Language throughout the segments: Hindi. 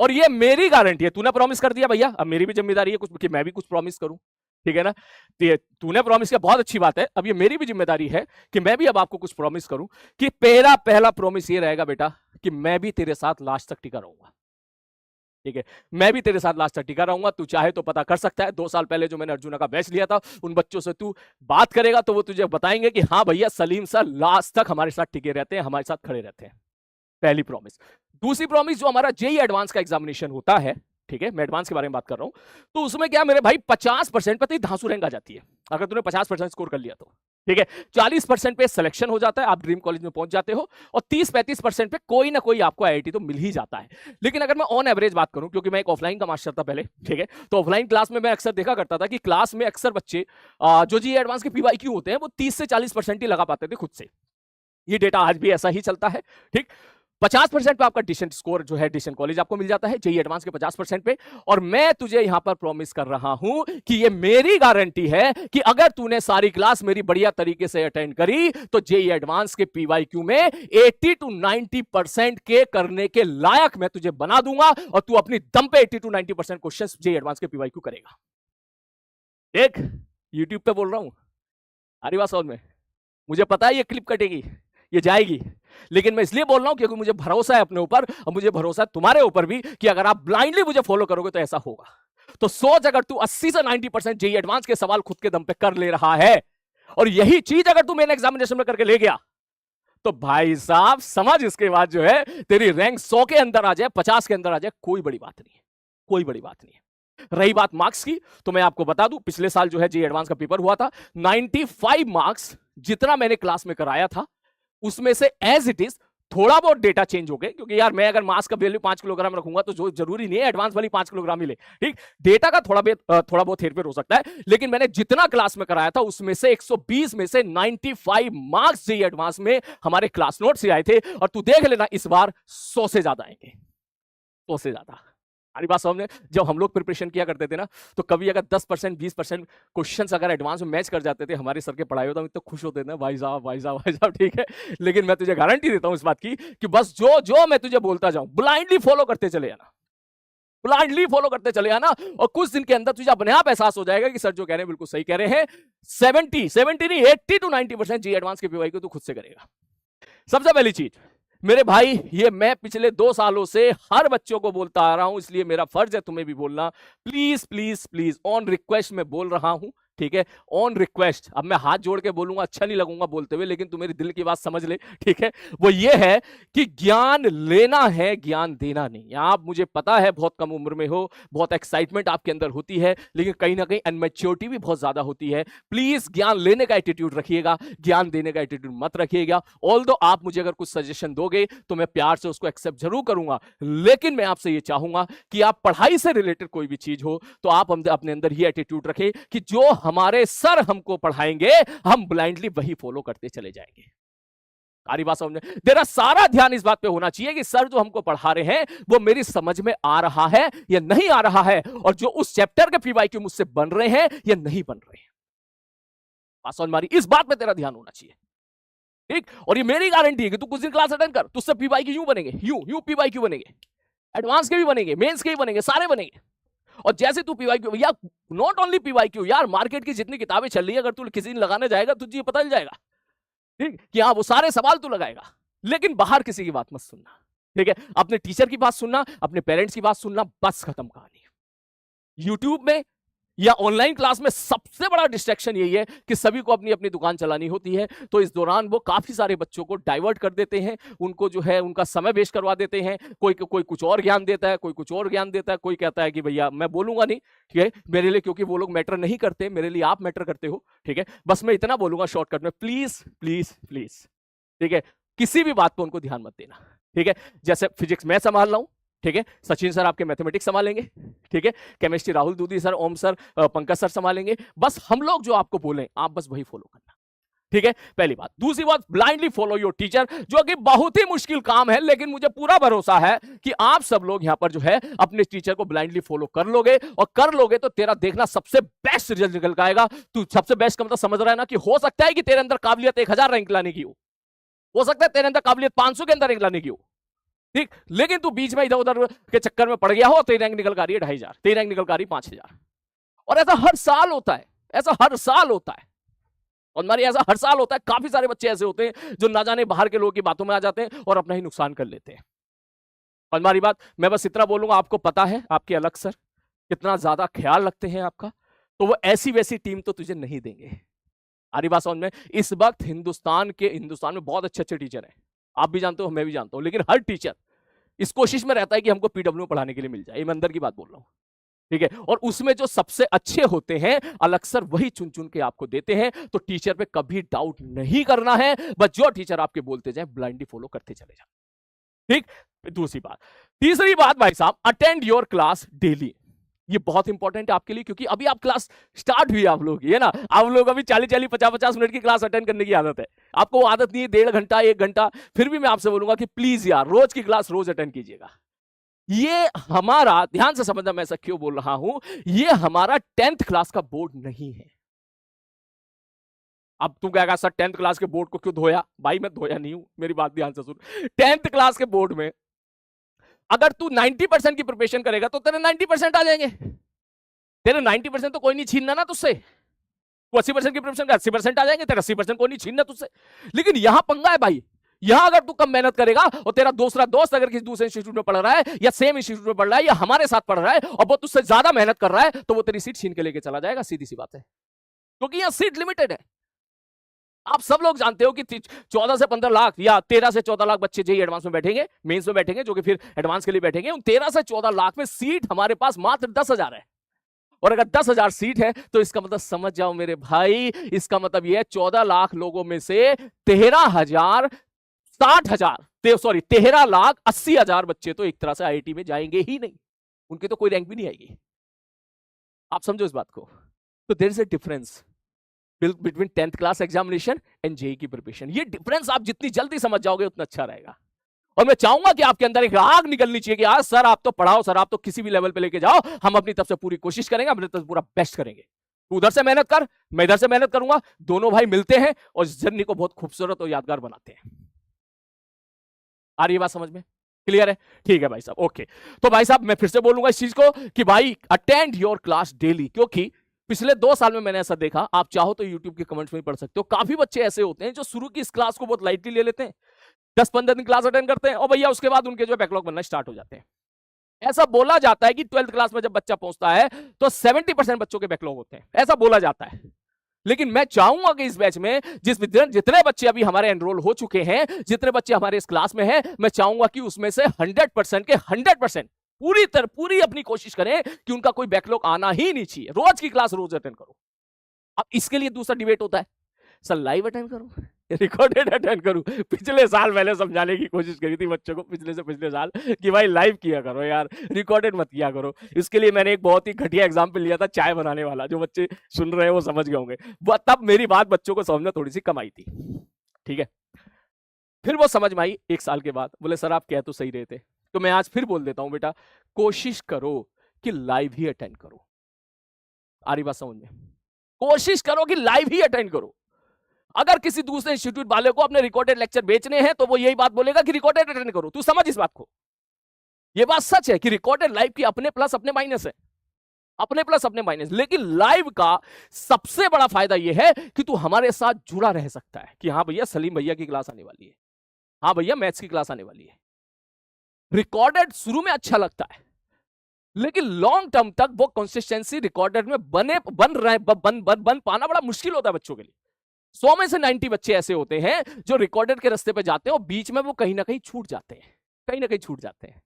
और ये मेरी गारंटी है। तूने प्रॉमिस कर दिया भैया, अब मेरी भी जिम्मेदारी है कुछ कि मैं भी कुछ प्रॉमिस करूं, ठीक है ना। तो तूने प्रॉमिस किया, बहुत अच्छी बात है। अब ये मेरी भी जिम्मेदारी है कि मैं भी अब आपको कुछ प्रॉमिस करूं कि पहला प्रॉमिस ये रहेगा बेटा कि मैं भी तेरे साथ लास्ट तक टिका रहूंगा, ठीक है। मैं भी तेरे साथ लास्ट तक टिका रहूंगा। तू चाहे तो पता कर सकता है, 2 साल पहले जो मैंने अर्जुना का बैच लिया था उन बच्चों से तू बात करेगा तो वो तुझे बताएंगे कि हाँ भैया सलीम सर लास्ट तक हमारे साथ टिके रहते हैं, हमारे साथ खड़े रहते हैं। पहली प्रॉमिस। दूसरी प्रॉमिस, जो हमारा जेई एडवांस का एग्जामिनेशन होता है, ठीक है, मैं एडवांस के बारे में बात कर रहा हूं, तो उसमें क्या मेरे भाई 50% पे धांसू रैंक आ जाती है अगर तूने 50% स्कोर कर लिया तो, ठीक है। 40% पे सिलेक्शन हो जाता है, आप ड्रीम कॉलेज में पहुंच जाते हो, और 30-35% पे कोई ना कोई आपको आईआईटी तो मिल ही जाता है। लेकिन अगर मैं ऑन एवरेज बात करूं, क्योंकि मैं एक ऑफलाइन का मास्टर था पहले, ठीक है, तो ऑफलाइन क्लास में मैं अक्सर देखा करता था कि क्लास में अक्सर बच्चे जो जी एडवांस के पीवाईक्यू होते हैं वो 30 से 40% ही लगा पाते थे खुद से। ये डेटा आज भी ऐसा ही चलता है, ठीक। 50% पे आपका डिसेंट स्कोर जो है डिसेंट कॉलेज आपको मिल जाता है, जेई एडवांस के 50% पे। और मैं तुझे यहां पर प्रॉमिस कर रहा हूं कि ये मेरी गारंटी है कि अगर तूने सारी क्लास मेरी बढ़िया तरीके से अटेंड करी तो जेई एडवांस के पीवाईक्यू में 80 to 90% के करने के लायक मैं तुझे बना दूंगा, और तू अपनी दम पे 80 to 90% क्वेश्चंस जेई एडवांस के पीवाईक्यू करेगा। देख, यूट्यूब पे बोल रहा हूं, हरी बात समझ में। मुझे पता है ये क्लिप कटेगी, ये जाएगी, लेकिन मैं इसलिए बोल रहा हूं क्योंकि मुझे भरोसा है अपने ऊपर, और मुझे भरोसा है तुम्हारे ऊपर भी कि अगर आप ब्लाइंडली मुझे फॉलो करोगे तो ऐसा होगा। तो सोच, अगर तू 80 से 90% जेई एडवांस के सवाल खुद के दम पे कर ले रहा है, और यही चीज अगर तू मेन एग्जामिनेशन में करके ले गया, तो भाई साहब समझ, इसके बाद जो है तेरी रैंक 100 के अंदर आ जाए, 50 के अंदर आ जाए, कोई बड़ी बात नहीं है, कोई बड़ी बात नहीं है। रही बात मार्क्स की, तो मैं आपको बता दूं, पिछले साल जो है जेई एडवांस का पेपर हुआ था, 95 मार्क्स जितना मैंने क्लास में कराया था उसमें से एज इट इज थोड़ा बहुत डेटा चेंज हो गए, क्योंकि यार मैं अगर मास का वैल्यू 5 किलोग्राम रखूंगा तो जो जरूरी नहीं है एडवांस वाली 5 किलोग्राम मिले, ठीक। डेटा का थोड़ा बहुत हेरफेर हो सकता है, लेकिन मैंने जितना क्लास में कराया था उसमें से 120 में से 95 मार्क्स जेई एडवांस में हमारे क्लास नोट से आए थे, और तू देख लेना इस बार 100 से ज्यादा आएंगे, 100 से ज्यादा। हमारी बात समझ में। जब हम लोग प्रिपरेशन किया करते थे ना, तो कभी अगर 10% 20% क्वेश्चंस अगर एडवांस में मैच कर जाते थे हमारे सर के पढ़ाई होता, हम इतने खुश होते थे, भाई साहब भाई साहब भाई साहब, ठीक है। लेकिन मैं तुझे गारंटी देता हूं इस बात की कि बस जो जो मैं तुझे बोलता जाऊं ब्लाइंडली फॉलो करते चले आना, ब्लाइंडली फॉलो करते चले आना, और कुछ दिन के अंदर तुझे अपने आप एहसास हो जाएगा कि सर जो कह रहे हैं बिल्कुल सही कह रहे हैं। 70 नहीं 80 to 90% जी एडवांस के पीवाई को तू खुद से करेगा। सबसे पहली चीज मेरे भाई, ये मैं पिछले 2 सालों से हर बच्चों को बोलता आ रहा हूं, इसलिए मेरा फर्ज है तुम्हें भी बोलना। Please please please, on request मैं बोल रहा हूं, ठीक है, ऑन रिक्वेस्ट। अब मैं हाथ जोड़ के बोलूंगा, अच्छा नहीं लगूंगा बोलते हुए, लेकिन तू मेरी दिल की बात समझ ले, ठीक है। वो ये है कि ज्ञान लेना है, ज्ञान देना नहीं। आप, मुझे पता है बहुत कम उम्र में हो, बहुत एक्साइटमेंट आपके अंदर होती है, लेकिन कहीं ना कहीं अनमेच्योरिटी भी बहुत ज्यादा होती है। प्लीज ज्ञान लेने का एटीट्यूड रखिएगा, ज्ञान देने का एटीट्यूड मत रखिएगा। ऑल्दो आप मुझे अगर कुछ सजेशन दोगे तो मैं प्यार से उसको एक्सेप्ट जरूर करूंगा, लेकिन मैं आपसे ये चाहूंगा कि आप पढ़ाई से रिलेटेड कोई भी चीज हो तो आप अपने अंदर ये एटीट्यूड रखें कि जो हमारे सर हमको पढ़ाएंगे हम ब्लाइंडली वही फॉलो करते चले जाएंगे। सारी बात समझ में। तेरा सारा ध्यान इस बात पे होना चाहिए कि सर जो हमको पढ़ा रहे हैं वो मेरी समझ में आ रहा है या नहीं आ रहा है, और जो उस चैप्टर के पीवाईक्यू मुझसे बन रहे हैं या नहीं बन रहे हैं। बात समझ मारी, इस बात पे तेरा ध्यान होना चाहिए, ठीक। और ये मेरी गारंटी है कि तू कुछ दिन क्लास अटेंड कर, तुझसे पीवाईक्यू यूं बनेंगे, यूं पीवाईक्यू बनेंगे, एडवांस के भी बनेंगे, मेंस के भी बनेंगे, सारे बनेंगे। और जैसे तू पीवाईक्यू, या नॉट ओनली पीवाईक्यू, यार मार्केट की जितनी किताबें चल रही है अगर तू किसी ने लगाने जाएगा तुझे ये पता चल जाएगा, ठीक, कि हाँ वो सारे सवाल तू लगाएगा। लेकिन बाहर किसी की बात मत सुनना, ठीक है। अपने टीचर की बात सुनना, अपने पेरेंट्स की बात सुनना, बस खत्म कहानी। यूट्यूब में या ऑनलाइन क्लास में सबसे बड़ा डिस्ट्रैक्शन यही है कि सभी को अपनी अपनी दुकान चलानी होती है, तो इस दौरान वो काफी सारे बच्चों को डाइवर्ट कर देते हैं, उनको जो है उनका समय वेस्ट करवा देते हैं। कोई कुछ और ज्ञान देता है, कोई कुछ और ज्ञान देता है, कोई कहता है कि भैया मैं बोलूंगा नहीं, ठीक है, मेरे लिए, क्योंकि वो लोग मैटर नहीं करते, मेरे लिए आप मैटर करते हो, ठीक है। बस मैं इतना बोलूंगा शॉर्टकट में, प्लीज प्लीज प्लीज, ठीक है, किसी भी बात पर उनको ध्यान मत देना, ठीक है। जैसे फिजिक्स मैं संभाल रहा हूं, ठीक है, सचिन सर आपके मैथमेटिक्स संभालेंगे, ठीक है, केमिस्ट्री राहुल दूधी सर, ओम सर, पंकज सर संभालेंगे। बस हम लोग जो आपको बोलें आप बस वही फॉलो करना, ठीक है, पहली बात। दूसरी बात, ब्लाइंडली फॉलो योर टीचर, जो कि बहुत ही मुश्किल काम है, लेकिन मुझे पूरा भरोसा है कि आप सब लोग यहां पर जो है अपने टीचर को ब्लाइंडली फॉलो कर लोगे, और कर लोगे तो तेरा देखना सबसे बेस्ट रिजल्ट निकल के आएगा। तू सबसे बेस्ट का मतलब समझ रहा है ना, कि हो सकता है कि तेरे अंदर काबिलियत 1000 रैंक लाने की हो सकता है तेरे अंदर काबिलियत 500 के अंदर रैंक लाने की हो, ठीक, लेकिन तू बीच में इधर उधर के चक्कर में पड़ गया हो, तेरी रैंक निकल कर आ रही है 2,500, तेरी रैंक निकल कर आ रही है 5,000। और ऐसा हर साल होता है, ऐसा हर साल होता है। और हमारे ऐसा हर साल होता है। काफी सारे बच्चे ऐसे होते हैं जो ना जाने बाहर के लोगों की बातों में आ जाते हैं और अपना ही नुकसान कर लेते हैं। और हमारी बात, मैं बस इतना बोलूंगा, आपको पता है आपके अलग सर कितना ज्यादा ख्याल रखते हैं आपका, तो वो ऐसी वैसी टीम तो तुझे नहीं देंगे। आरी बात समझ में? इस वक्त हिंदुस्तान में बहुत अच्छे अच्छे टीचर हैं, आप भी जानते हो, मैं भी जानता हूं, लेकिन हर टीचर इस कोशिश में रहता है कि हमको पीडब्ल्यू पढ़ाने के लिए मिल जाए। ये मैं अंदर की बात बोल रहा हूं, ठीक है? और उसमें जो सबसे अच्छे होते हैं अलग सर वही चुन चुन के आपको देते हैं। तो टीचर पे कभी डाउट नहीं करना है, बस जो टीचर आपके बोलते जाए ब्लाइंडली फॉलो करते चले जाए, ठीक? दूसरी बात, तीसरी बात भाई साहब, अटेंड योर क्लास डेली। ये बहुत इंपॉर्टेंट है आपके लिए, क्योंकि अभी आप क्लास स्टार्ट हुई आप लोग, ये ना, आप लोग अभी 40-40 50-50 मिनट की क्लास अटेंड करने की आदत है, आपको वो आदत नहीं है 1.5 घंटा 1 घंटा। फिर भी मैं आपसे बोलूंगा कि प्लीज यार रोज की क्लास रोज अटेंड कीजिएगा। ये हमारा, ध्यान से समझना मैं ऐसा क्यों बोल रहा हूं, ये हमारा 10th क्लास का बोर्ड नहीं है। अब तू कहेगा सर 10th क्लास के बोर्ड को क्यों धोया? भाई मैं धोया नहीं हूं, मेरी बात ध्यान से सुन। 10th क्लास के बोर्ड में अगर तू 90% की प्रिपरेशन करेगा तो तेरे 90% आ जाएंगे। तेरे 90% तो कोई नहीं छीनना ना तुझसे। तू 80% की प्रिपरेशन कर, 80% आ जाएंगे, तेरा 80% कोई नहीं छीनना तुझसे। लेकिन यहां पंगा है भाई, यहां अगर तू कम मेहनत करेगा और तेरा दूसरा दोस्त अगर किसी दूसरे इंस्टीट्यूट में पढ़ रहा है या सेम इंस्टीट्यूट में पढ़ रहा है या हमारे साथ पढ़ रहा है और वो तुझसे ज्यादा मेहनत कर रहा है, तो वो तेरी सीट छीन के लेके चला जाएगा, सीधी सी बात है। क्योंकि यहां सीट लिमिटेड है। आप सब लोग जानते हो कि 14 से 15 लाख या 13 से 14 लाख बच्चे जेईई एडवांस में बैठेंगे, मेंस में बैठेंगे, जो कि फिर एडवांस के लिए बैठेंगे। उन 13 से 14 लाख में सीट हमारे पास मात्र 10,000 है। और अगर 10,000 सीट है तो इसका मतलब समझ जाओ मेरे भाई, इसका मतलब यह है 14 लाख लोगों में से 13,80,000 बच्चे तो एक तरह से आईआईटी में जाएंगे ही नहीं, उनकी तो कोई रैंक भी नहीं आएगी। आप समझो इस बात को। तो there is a difference between 10th class examination and JEE की प्रिपरेशन। ये डिफरेंस आप जितनी जल्दी समझ जाओगे उतना अच्छा रहेगा। और मैं चाहूंगा कि आपके अंदर एक आग निकलनी चाहिए कि आज सर आप तो पढ़ाओ, सर आप तो किसी भी लेवल पे लेके जाओ, हम अपनी तरफ से पूरी कोशिश करेंगे, अपनी तरफ से पूरा बेस्ट करेंगे। तू उधर से मेहनत कर, मैं इधर से मेहनत करूंगा, दोनों भाई मिलते हैं और इस जर्नी को बहुत खूबसूरत और यादगार बनाते हैं। आ रही है बात समझ में? क्लियर है? ठीक है भाई साहब, ओके। तो भाई साहब मैं फिर से बोलूंगा इस चीज को कि भाई अटेंड योर क्लास डेली, क्योंकि पिछले 2 साल में मैंने ऐसा देखा, आप चाहो तो यूट्यूब के कमेंट्स में पढ़ सकते हो, काफी बच्चे ऐसे होते हैं जो शुरू की इस क्लास को बहुत लाइटली ले लेते हैं, 10-15 दिन क्लास अटेंड करते हैं और भैया उसके बाद उनके जो बैकलॉग बनना स्टार्ट हो जाते हैं। ऐसा बोला जाता है कि 12th क्लास में जब बच्चा पहुंचता है तो 70% बच्चों के बैकलॉग होते हैं, ऐसा बोला जाता है। लेकिन मैं चाहूंगा कि इस बैच में जितने बच्चे अभी हमारे एनरोल हो चुके हैं, जितने बच्चे हमारे इस क्लास में हैं, मैं चाहूंगा कि उसमें से 100% के 100% पूरी अपनी कोशिश करें कि उनका कोई बैकलॉग आना ही नहीं चाहिए। रोज की क्लास रोज अटेंड करो। अब इसके लिए दूसरा डिबेट होता है, सर लाइव अटेंड करूं, रिकॉर्डेड अटेंड करूं। पिछले साल मैंने समझाने की कोशिश करी थी बच्चों को, पिछले से पिछले साल, कि भाई लाइव किया करो यार, रिकॉर्डेड मत किया करो। इसके लिए मैंने एक बहुत ही घटिया एग्जांपल लिया था, चाय बनाने वाला। जो बच्चे सुन रहे हैं वो समझ गए होंगे, तब मेरी बात बच्चों को समझ में थोड़ी सी कम आई थी, ठीक है। फिर वो समझ में आई 1 साल के बाद, बोले सर आप कह तो सही रहे थे। तो मैं आज फिर बोल देता हूं, बेटा कोशिश करो कि लाइव ही अटेंड करो। आ रही बात समझ में? कोशिश करो कि लाइव ही अटेंड करो। अगर किसी दूसरे इंस्टीट्यूट वाले को अपने रिकॉर्डेड लेक्चर बेचने हैं तो वो यही बात बोलेगा कि रिकॉर्डेड अटेंड करो। तू समझ इस बात को, ये बात सच है कि रिकॉर्डेड लाइव की अपने प्लस अपने माइनस है, अपने प्लस अपने माइनस। लेकिन लाइव का सबसे बड़ा फायदा यह है कि तू हमारे साथ जुड़ा रह सकता है कि हाँ भैया सलीम भैया की क्लास आने वाली है, हाँ भैया मैथ्स की क्लास आने वाली है। रिकॉर्डेड शुरू में अच्छा लगता है, लेकिन लॉन्ग टर्म तक वो कंसिस्टेंसी रिकॉर्डेड में बन पाना बड़ा मुश्किल होता है बच्चों के लिए। 100 में से 90 बच्चे ऐसे होते हैं जो रिकॉर्डेड के रास्ते पे जाते हैं और बीच में वो कहीं ना कहीं छूट जाते हैं, कहीं ना कहीं छूट जाते हैं,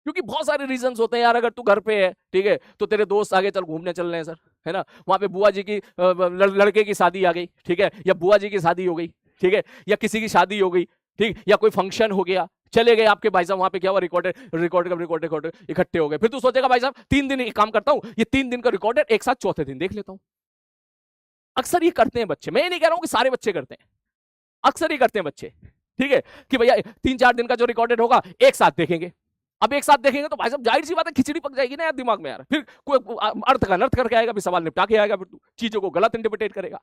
क्योंकि बहुत सारे रीजंस होते हैं यार। अगर तू घर पे है, ठीक है, तो तेरे दोस्त आगे चल घूमने चल रहे हैं सर, है ना, वहां पे बुआ जी की लड़के की शादी आ गई, ठीक है, या बुआ जी की शादी हो गई, ठीक है, या किसी की शादी हो गई, ठीक, या कोई फंक्शन हो गया, चले गए आपके भाई साहब, वहां पे क्या हुआ, रिकॉर्डेड इकट्ठे हो गए। फिर तू सोचेगा भाई साहब 3 दिन काम करता हूं, ये 3 दिन का रिकॉर्डेड एक साथ चौथे दिन देख लेता हूं। अक्सर ये करते हैं बच्चे, मैं ये नहीं कह रहा हूं कि सारे बच्चे करते हैं, अक्सर ये करते हैं बच्चे, ठीक है, कि भैया 3-4 दिन का जो रिकॉर्डेड होगा एक साथ देखेंगे। अब एक साथ देखेंगे तो भाई साहब जाहिर सी बात है खिचड़ी पक जाएगी ना यार दिमाग में यार, फिर कोई अर्थ का अनर्थ करके आएगा, फिर सवाल निपटा के आएगा, फिर चीजों को गलत इंटरप्रेट करेगा।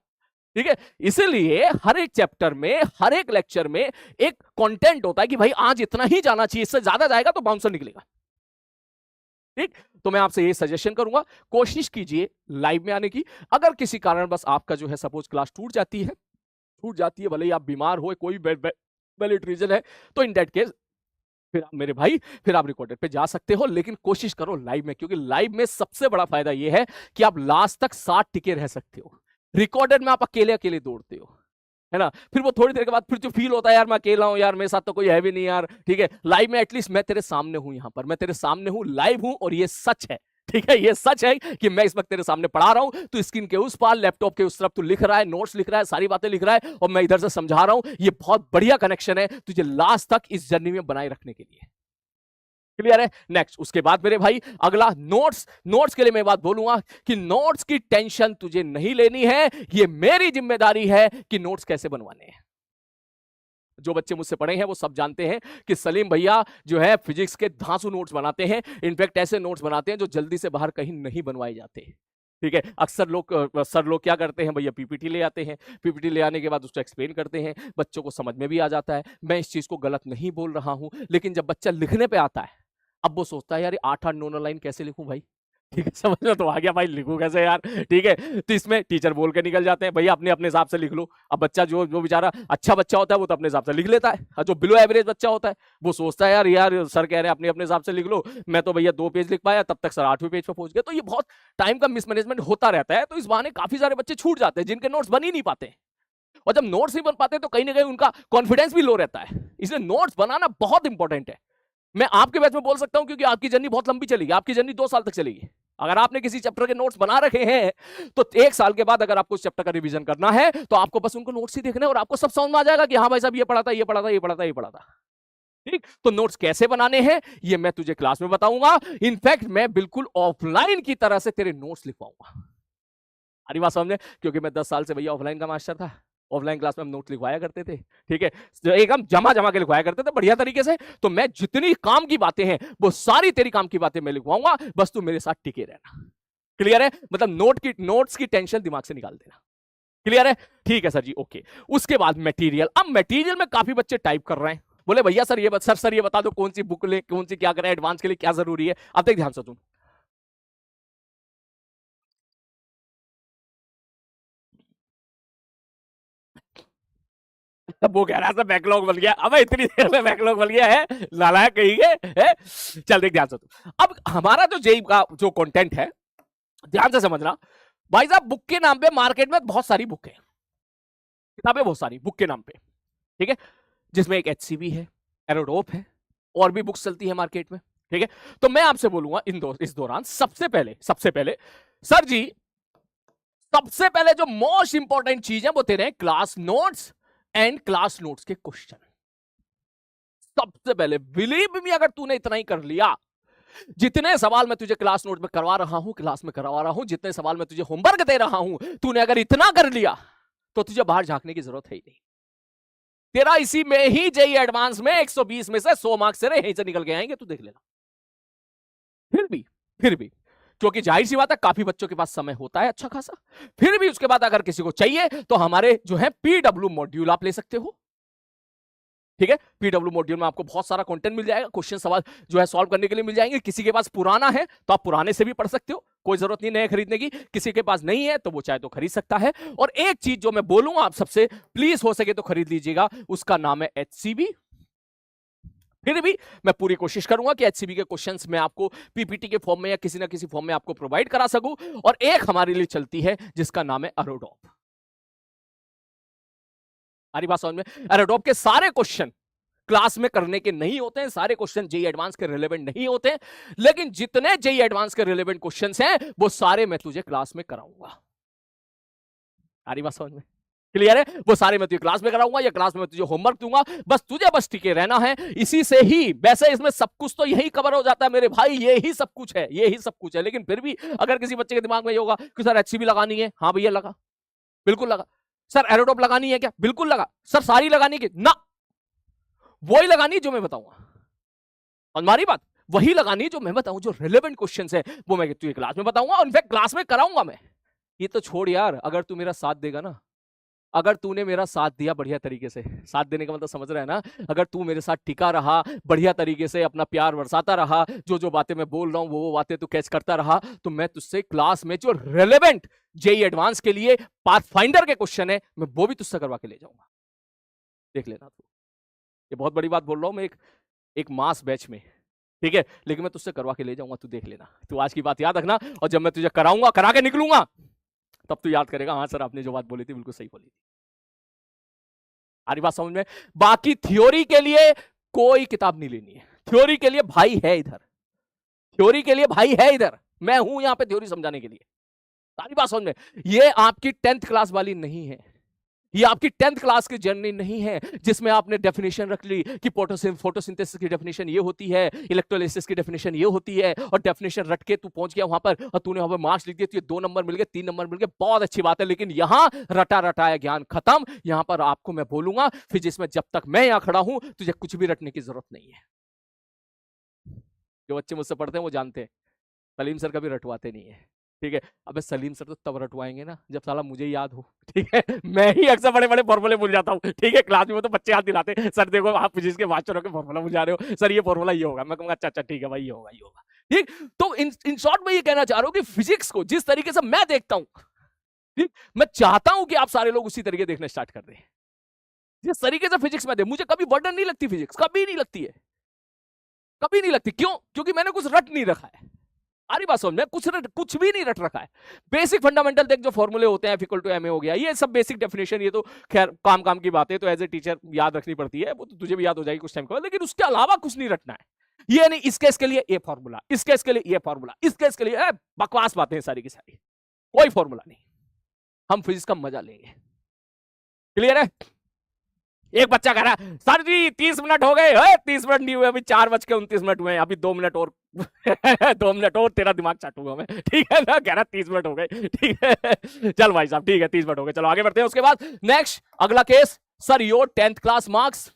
ठीक है, इसीलिए हर एक चैप्टर में, हर एक लेक्चर में एक कंटेंट होता है कि भाई आज इतना ही जाना चाहिए, इससे ज्यादा जाएगा तो बाउंसर निकलेगा। ठीक, तो मैं आपसे ये सजेशन करूंगा, कोशिश कीजिए लाइव में आने की। अगर किसी कारण बस आपका जो है सपोज क्लास टूट जाती है, भले ही आप बीमार हो, कोई वैलिड रीजन है, तो इन दैट केस फिर आप मेरे भाई, फिर आप रिकॉर्डेड पे जा सकते हो, लेकिन कोशिश करो लाइव में, क्योंकि लाइव में सबसे बड़ा फायदा यह है कि आप लास्ट तक साथ टिके रह सकते हो। रिकॉर्डेड में आप अकेले अकेले दौड़ते हो, है ना, फिर वो थोड़ी देर के बाद फिर जो फील होता है यार मैं अकेला हूं, यार मेरे साथ तो कोई है भी नहीं यार। ठीक है, लाइव में एटलीस्ट मैं तेरे सामने हूं, यहां पर मैं तेरे सामने हूं, लाइव हूं, और ये सच है। ठीक है, ये सच है कि मैं इस वक्त तेरे सामने पढ़ा रहा हूं, तू स्क्रीन के उस पार, लैपटॉप के उस तरफ तू लिख रहा है, नोट्स लिख रहा है, सारी बातें लिख रहा है, और मैं इधर से समझा रहा हूं। ये बहुत बढ़िया कनेक्शन है तुझे लास्ट तक इस जर्नी में बनाए रखने के लिए। क्लियर है? नेक्स्ट, उसके बाद मेरे भाई अगला नोट्स के लिए मैं बात बोलूंगा कि नोट्स की टेंशन तुझे नहीं लेनी है, ये मेरी जिम्मेदारी है कि नोट्स कैसे बनवाने हैं। जो बच्चे मुझसे पढ़े हैं वो सब जानते हैं कि सलीम भैया जो है फिजिक्स के धांसू नोट्स बनाते हैं, इनफैक्ट ऐसे नोट्स बनाते हैं जो जल्दी से बाहर कहीं नहीं बनवाए जाते। ठीक है, अक्सर सर लोग क्या करते हैं भैया, पीपीटी ले आते हैं, पीपीटी ले आने के बाद उसको एक्सप्लेन करते हैं, बच्चों को समझ में भी आ जाता है। मैं इस चीज को गलत नहीं बोल रहा हूं, लेकिन जब बच्चा लिखने पे आता है, अब वो सोचता है यार 8-8 9 लाइन कैसे लिखूं भाई। ठीक है, समझ में तो आ गया भाई, लिखूं कैसे यार। ठीक है, तो इसमें टीचर बोल के निकल जाते हैं भैया अपने अपने हिसाब से लिख लो। अब बच्चा जो जो बेचारा अच्छा बच्चा होता है वो तो अपने हिसाब से लिख लेता है, और जो बिलो एवरेज बच्चा होता है वो सोचता है यार यार सर कह रहे हैं अपने अपने हिसाब से लिख लो, मैं तो भैया 2 पेज लिख पाया, तब तक सर 8वें पेज पर पहुंच गए। तो ये बहुत टाइम का मिसमैनेजमेंट होता रहता है, तो इस बहाने काफी सारे बच्चे छूट जाते हैं जिनके नोट्स बन ही नहीं पाते। और जब नोट्स नहीं बन पाते तो कहीं ना कहीं उनका कॉन्फिडेंस भी लो रहता है, इसलिए नोट्स बनाना बहुत इंपॉर्टेंट है। मैं आपके बैच में बोल सकता हूं क्योंकि आपकी जर्नी बहुत लंबी चलेगी, आपकी जर्नी 2 साल तक चलेगी। अगर आपने किसी चैप्टर के नोट्स बना रखे हैं तो 1 साल के बाद अगर आपको उस चैप्टर का रिवीजन करना है तो आपको बस उनको नोट्स ही देखने और आपको सब समझ में आ जाएगा कि हाँ भाई साहब ये पढ़ा था, ये पढ़ा था, ये पढ़ा था, ये पढ़ा था। ठीक, तो नोट्स कैसे बनाने हैं ये मैं तुझे क्लास में बताऊंगा। इनफैक्ट मैं बिल्कुल ऑफलाइन की तरह से तेरे नोट्स लिखवाऊंगा। हरी बात समझे, क्योंकि मैं 10 साल से भैया ऑफलाइन का मास्टर था, ऑफलाइन क्लास में हम नोट लिखवाया करते थे। ठीक है, एकदम जमा के लिखवाया करते थे बढ़िया तरीके से। तो मैं जितनी काम की बातें हैं वो सारी तेरी काम की बातें मैं लिखवाऊंगा, बस तू मेरे साथ टिके रहना। क्लियर है? मतलब नोट्स की टेंशन दिमाग से निकाल देना। क्लियर है? ठीक है सर जी, ओके। उसके बाद मटेरियल। अब मटेरियल में काफी बच्चे टाइप कर रहे हैं, बोले भैया सर ये बता दो कौन सी बुक ले, कौन सी क्या करें, एडवांस के लिए क्या जरूरी है। अब देख ध्यान से सुन, वो कह रहा था बैकलॉग बन गया। अब इतनी देर में बैकलॉग बन गया है, नालायक कहीं है? चल देख ध्यान से तू। अब हमारा जो जेई का जो कंटेंट है, ध्यान से समझना भाई साहब। बुक के नाम पे मार्केट में बहुत सारी बुक है, किताबें बहुत सारी बुक के नाम पे। ठीक है, जिसमें एक एचसीबी है, एरोडोप है, और भी बुक्स चलती है मार्केट में। ठीक है, तो मैं आपसे बोलूंगा इस दौरान सबसे पहले सर जी, सबसे पहले जो मोस्ट इंपॉर्टेंट चीज है वो तेरे class notes and class notes के क्वेश्चन। सबसे पहले बिलीव मी, अगर तूने इतना ही कर लिया, जितने सवाल मैं तुझे क्लास नोट में करवा रहा हूं, क्लास में करवा रहा हूं, जितने सवाल मैं तुझे होमवर्क दे रहा हूं, तूने अगर इतना कर लिया तो तुझे बाहर झांकने की जरूरत है ही नहीं। तेरा इसी में ही जेई एडवांस में 120 में से 100 मार्क्स से यहीं से निकल के आएंगे, तू देख लेना। फिर भी क्योंकि जाहिर सी बात है काफी बच्चों के पास समय होता है अच्छा खासा, फिर भी उसके बाद अगर किसी को चाहिए तो हमारे जो है पीडब्ल्यू मॉड्यूल आप ले सकते हो। ठीक है, पीडब्ल्यू मॉड्यूल में आपको बहुत सारा कंटेंट मिल जाएगा, क्वेश्चन सवाल जो है सॉल्व करने के लिए मिल जाएंगे। किसी के पास पुराना है तो आप पुराने से भी पढ़ सकते हो, कोई जरूरत नहीं नए खरीदने की। किसी के पास नहीं है तो वो चाहे तो खरीद सकता है। और एक चीज जो मैं बोलूंगा आप सबसे, प्लीज हो सके तो खरीद लीजिएगा, उसका नाम है एचसीबी। फिर भी मैं पूरी कोशिश करूंगा कि एचसीबी के क्वेश्चंस मैं आपको पीपीटी के फॉर्म में या किसी ना किसी फॉर्म में आपको प्रोवाइड करा सकूं। और एक हमारे लिए चलती है जिसका नाम है एरोडॉप। हमारी बात समझ में? एरोडॉप के सारे क्वेश्चन क्लास में करने के नहीं होते हैं, सारे क्वेश्चन जेई एडवांस के रिलेवेंट नहीं होते हैं, लेकिन जितने जेई एडवांस के रिलेवेंट क्वेश्चंस हैं वो सारे मैं तुझे क्लास में कराऊंगा। हमारी बात समझ में? क्लियर है? वो सारे मैं तुझे क्लास में कराऊंगा या क्लास में तुझे होमवर्क दूंगा, बस टिके रहना है। इसी से ही, वैसे इसमें सब कुछ तो यही कवर हो जाता है मेरे भाई, यही सब कुछ है, यही सब कुछ है। लेकिन फिर भी अगर किसी बच्चे के दिमाग में ये होगा कि सर एचसीबी लगानी है, हाँ भैया लगा, बिल्कुल लगा। सर एरोडॉप लगानी है क्या? बिल्कुल लगा। सर सारी लगानी है ना? वही लगानी जो मैं बताऊंगा। और हमारी बात वही लगानी जो मैं बताऊं, जो रिलेवेंट क्वेश्चंस है वो मैं तुझे क्लास में बताऊंगा, और इनफैक्ट क्लास में कराऊंगा मैं। ये तो छोड़ यार, अगर तू मेरा साथ देगा ना अगर तूने मेरा साथ दिया बढ़िया तरीके से, साथ देने का मतलब समझ रहा है ना, अगर तू मेरे साथ टिका रहा, बढ़िया तरीके से अपना प्यार बरसाता रहा, जो जो बातें मैं बोल रहा हूं वो बातें तू कैच करता रहा, तो मैं तुझसे क्लास में जो रेलेवेंट जेई एडवांस के लिए पाथफाइंडर के क्वेश्चन है मैं वो भी तुझसे करवा के ले जाऊंगा। देख लेना तू, ये बहुत बड़ी बात बोल रहा हूं मैं, एक मास बैच में, ठीक है, लेकिन मैं तुझसे करवा के ले जाऊंगा, तू देख लेना। तू आज की बात याद रखना, और जब मैं तुझे कराऊंगा, करा के निकलूंगा, तब तू याद करेगा, हाँ सर आपने जो बात बोली थी बिल्कुल सही बोली थी। आ रही बात समझ में? बाकी थ्योरी के लिए कोई किताब नहीं लेनी है, थ्योरी के लिए भाई है इधर, थ्योरी के लिए भाई है इधर, मैं हूं यहां पे थ्योरी समझाने के लिए। सारी बात समझ में? ये आपकी 10th क्लास वाली नहीं है, ये आपकी 10th क्लास की जर्नी नहीं है जिसमें आपने डेफिनेशन रख ली कि फोटोसिंथेसिस की डेफिनेशन ये होती है, इलेक्ट्रोलिसिस की डेफिनेशन ये होती है, और डेफिनेशन रट के तू पहुंच गया वहां पर और तूने वहां पर मार्क्स लिख दिए, तो ये 2 नंबर मिल गए, 3 नंबर मिल गए, बहुत अच्छी बात है, लेकिन यहां रटा रटाया ज्ञान खत्म। यहां पर आपको मैं बोलूंगा फिजिक्स में जब तक मैं यहां खड़ा हूं तुझे कुछ भी रटने की जरूरत नहीं है। जो बच्चे मुझसे पढ़ते हैं वो जानते हैं, सलीम सर कभी रटवाते नहीं है, ठीक है। अबे सलीम सर तो तब रटवाएंगे ना जब साला मुझे याद हो, ठीक है। मैं ही अक्सर बड़े बड़े फॉर्मूले भूल जाता हूँ, ठीक है। क्लास में तो बच्चे याद दिलाते, सर देखो आप फिजिक्स के मास्टर होकर फॉर्मूला भूल जा रहे हो, सर ये फॉर्मूला ये होगा, मैं कहूंगा अच्छा अच्छा ठीक है भाई ये होगा ये होगा, ठीक। तो इन शॉर्ट में ये कहना चाह रहा हूँ कि फिजिक्स को जिस तरीके से मैं देखता हूँ, ठीक, मैं चाहता हूं कि आप सारे लोग उसी तरीके देखना स्टार्ट कर दें जिस तरीके से फिजिक्स में दे। मुझे कभी बर्डन नहीं लगती फिजिक्स, कभी नहीं लगती है, कभी नहीं लगती। क्यों? क्योंकि मैंने कुछ रट नहीं रखा है। सारी बात समझ में, कुछ भी नहीं रट रखा है। बेसिक फंडामेंटल देख, जो फॉर्मूले होते हैं F = ma हो गया, ये सब बेसिक डेफिनेशन, ये तो खैर काम की बात है, तो एज ए टीचर याद रखनी पड़ती है, वो तो तुझे भी याद हो जाएगी कुछ टाइम के बाद, लेकिन उसके अलावा कुछ नहीं रटना है। ये नहीं इस केस के लिए ये फॉर्मूला, इस केस के लिए ये फॉर्मूला, इस केस के लिए बकवास बातें सारी की सारी, कोई फॉर्मूला नहीं। हम फिजिक्स का मजा लेंगे। क्लियर है? एक बच्चा कह रहा है सर जी 30 मिनट हो गए, 30 मिनट नहीं हुए, अभी 4:29 हुए, अभी 2 मिनट और 2 मिनट और तेरा दिमाग चाटूंगा मैं, ठीक है ना। कह रहा 30 मिनट हो गए, ठीक है। चल भाई साहब ठीक है 30 मिनट हो गए, चलो आगे बढ़ते हैं। उसके बाद नेक्स्ट अगला case, sir your 10th class marks.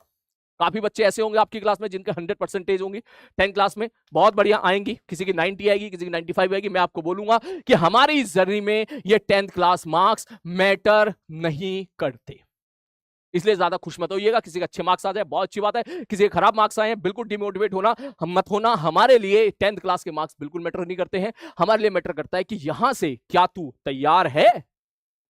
काफी बच्चे ऐसे होंगे आपकी क्लास में जिनके 100% होंगी 10th क्लास में, बहुत बढ़िया आएंगी, किसी की 90 आएगी, किसी की 95 आएगी। मैं आपको बोलूंगा कि हमारी इस जर्नी में ये 10th क्लास मार्क्स मैटर नहीं करते, इसलिए ज्यादा खुश मत होइएगा। किसी के अच्छे मार्क्स आ जाए बहुत अच्छी बात है, किसी के खराब मार्क्स आए हैं बिल्कुल डिमोटिवेट होना मत होना। हमारे लिए 10th क्लास के मार्क्स बिल्कुल मैटर नहीं करते हैं, हमारे लिए मैटर करता है कि यहां से क्या तू तैयार है,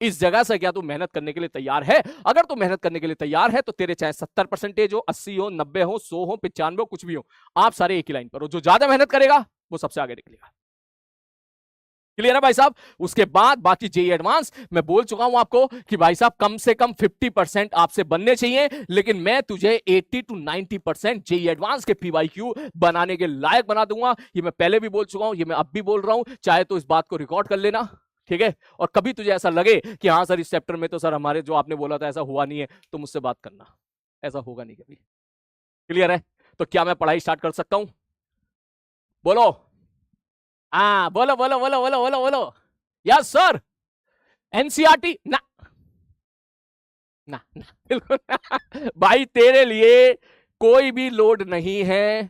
इस जगह से क्या तू मेहनत करने के लिए तैयार है। अगर तू मेहनत करने के लिए तैयार है तो तेरे चाहे 70% हो, 80 हो, 90 हो, 100 हो, 95 हो, कुछ भी हो, आप सारे एक ही लाइन पर हो। जो ज्यादा मेहनत करेगा वो सबसे आगे निकलेगा। क्लियर है भाई साहब? उसके बाद बाकी जेई एडवांस मैं बोल चुका हूं आपको कि भाई साहब कम से कम 50% आपसे बनने चाहिए, लेकिन मैं तुझे 80 to 90% जेई एडवांस के पीवाईक्यू बनाने के लायक बना दूंगा। ये मैं पहले भी बोल चुका हूं, ये मैं अब भी बोल रहा हूं, चाहे तो इस बात को रिकॉर्ड कर लेना, ठीक है। और कभी तुझे ऐसा लगे कि हाँ सर इस चैप्टर में तो सर हमारे जो आपने बोला था ऐसा हुआ नहीं है, तो मुझसे बात करना, ऐसा होगा नहीं कभी। क्लियर है? तो क्या मैं पढ़ाई स्टार्ट कर सकता हूं? बोलो हाँ, बोलो बोलो बोलो बोलो बोलो बोलो। Yes sir. एनसीईआरटी ना ना ना बिल्कुल भाई तेरे लिए कोई भी लोड नहीं है।